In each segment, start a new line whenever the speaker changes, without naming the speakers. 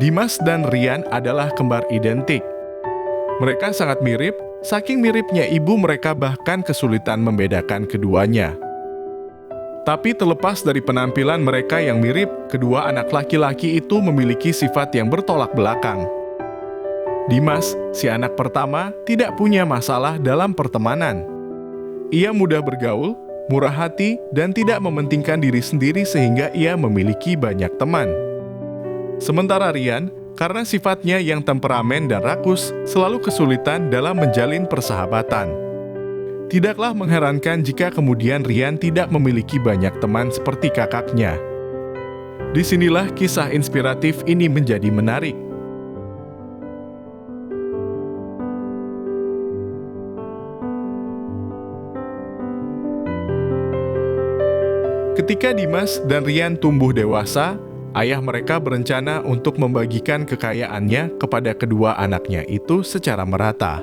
Dimas dan Rian adalah kembar identik. Mereka sangat mirip, saking miripnya ibu mereka bahkan kesulitan membedakan keduanya. Tapi terlepas dari penampilan mereka yang mirip, kedua anak laki-laki itu memiliki sifat yang bertolak belakang. Dimas, si anak pertama, tidak punya masalah dalam pertemanan. Ia mudah bergaul, murah hati, dan tidak mementingkan diri sendiri sehingga ia memiliki banyak teman. Sementara Rian, karena sifatnya yang temperamen dan rakus, selalu kesulitan dalam menjalin persahabatan. Tidaklah mengherankan jika kemudian Rian tidak memiliki banyak teman seperti kakaknya. Disinilah kisah inspiratif ini menjadi menarik. Ketika Dimas dan Rian tumbuh dewasa, ayah mereka berencana untuk membagikan kekayaannya kepada kedua anaknya itu secara merata.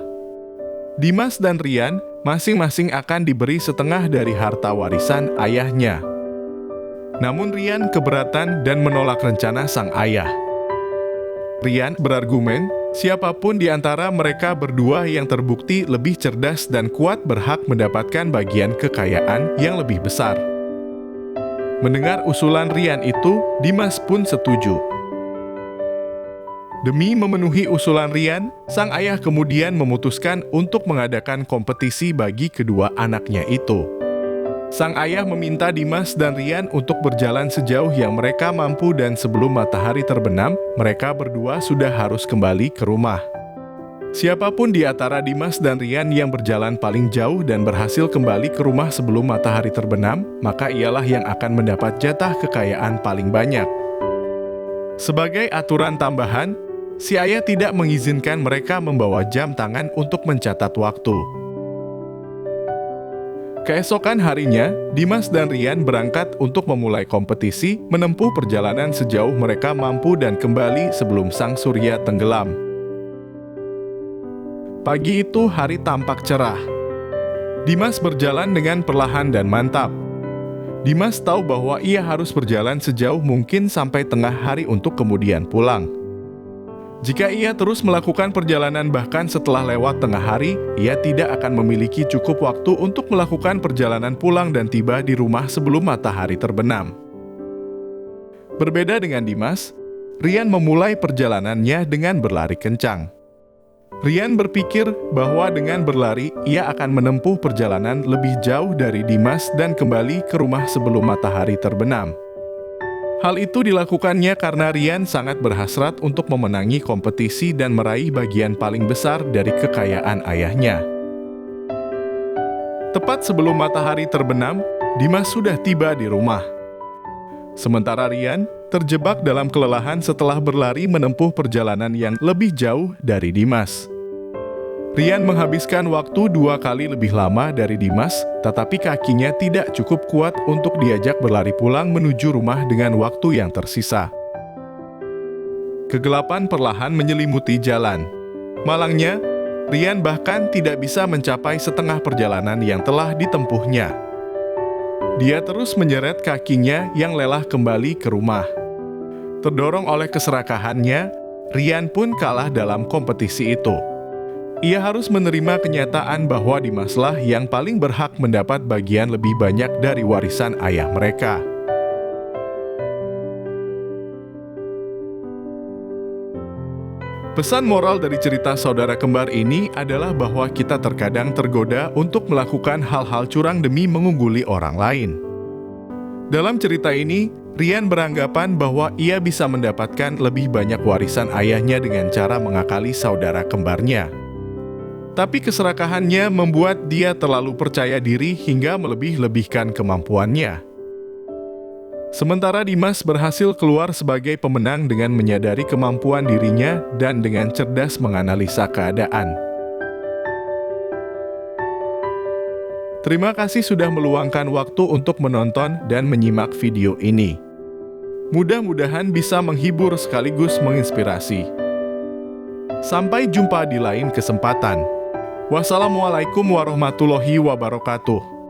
Dimas dan Rian masing-masing akan diberi setengah dari harta warisan ayahnya. Namun Rian keberatan dan menolak rencana sang ayah. Rian berargumen, siapapun di antara mereka berdua yang terbukti lebih cerdas dan kuat berhak mendapatkan bagian kekayaan yang lebih besar. Mendengar usulan Rian itu, Dimas pun setuju. Demi memenuhi usulan Rian, sang ayah kemudian memutuskan untuk mengadakan kompetisi bagi kedua anaknya itu. Sang ayah meminta Dimas dan Rian untuk berjalan sejauh yang mereka mampu dan sebelum matahari terbenam, mereka berdua sudah harus kembali ke rumah. Siapapun di antara Dimas dan Rian yang berjalan paling jauh dan berhasil kembali ke rumah sebelum matahari terbenam, maka ialah yang akan mendapat jatah kekayaan paling banyak. Sebagai aturan tambahan, si ayah tidak mengizinkan mereka membawa jam tangan untuk mencatat waktu. Keesokan harinya, Dimas dan Rian berangkat untuk memulai kompetisi, menempuh perjalanan sejauh mereka mampu dan kembali sebelum sang surya tenggelam. Pagi itu hari tampak cerah. Dimas berjalan dengan perlahan dan mantap. Dimas tahu bahwa ia harus berjalan sejauh mungkin sampai tengah hari untuk kemudian pulang. Jika ia terus melakukan perjalanan bahkan setelah lewat tengah hari, ia tidak akan memiliki cukup waktu untuk melakukan perjalanan pulang dan tiba di rumah sebelum matahari terbenam. Berbeda dengan Dimas, Rian memulai perjalanannya dengan berlari kencang. Rian berpikir bahwa dengan berlari, ia akan menempuh perjalanan lebih jauh dari Dimas dan kembali ke rumah sebelum matahari terbenam. Hal itu dilakukannya karena Rian sangat berhasrat untuk memenangi kompetisi dan meraih bagian paling besar dari kekayaan ayahnya. Tepat sebelum matahari terbenam, Dimas sudah tiba di rumah. Sementara Rian terjebak dalam kelelahan setelah berlari menempuh perjalanan yang lebih jauh dari Dimas. Rian menghabiskan waktu 2 kali lebih lama dari Dimas, tetapi kakinya tidak cukup kuat untuk diajak berlari pulang menuju rumah dengan waktu yang tersisa. Kegelapan perlahan menyelimuti jalan. Malangnya, Rian bahkan tidak bisa mencapai setengah perjalanan yang telah ditempuhnya. Dia terus menyeret kakinya yang lelah kembali ke rumah. Terdorong oleh keserakahannya, Rian pun kalah dalam kompetisi itu. Ia harus menerima kenyataan bahwa Dimaslah yang paling berhak mendapat bagian lebih banyak dari warisan ayah mereka. Pesan moral dari cerita saudara kembar ini adalah bahwa kita terkadang tergoda untuk melakukan hal-hal curang demi mengungguli orang lain. Dalam cerita ini, Rian beranggapan bahwa ia bisa mendapatkan lebih banyak warisan ayahnya dengan cara mengakali saudara kembarnya. Tapi keserakahannya membuat dia terlalu percaya diri hingga melebih-lebihkan kemampuannya. Sementara Dimas berhasil keluar sebagai pemenang dengan menyadari kemampuan dirinya dan dengan cerdas menganalisa keadaan. Terima kasih sudah meluangkan waktu untuk menonton dan menyimak video ini. Mudah-mudahan bisa menghibur sekaligus menginspirasi. Sampai jumpa di lain kesempatan. Wassalamualaikum warahmatullahi wabarakatuh.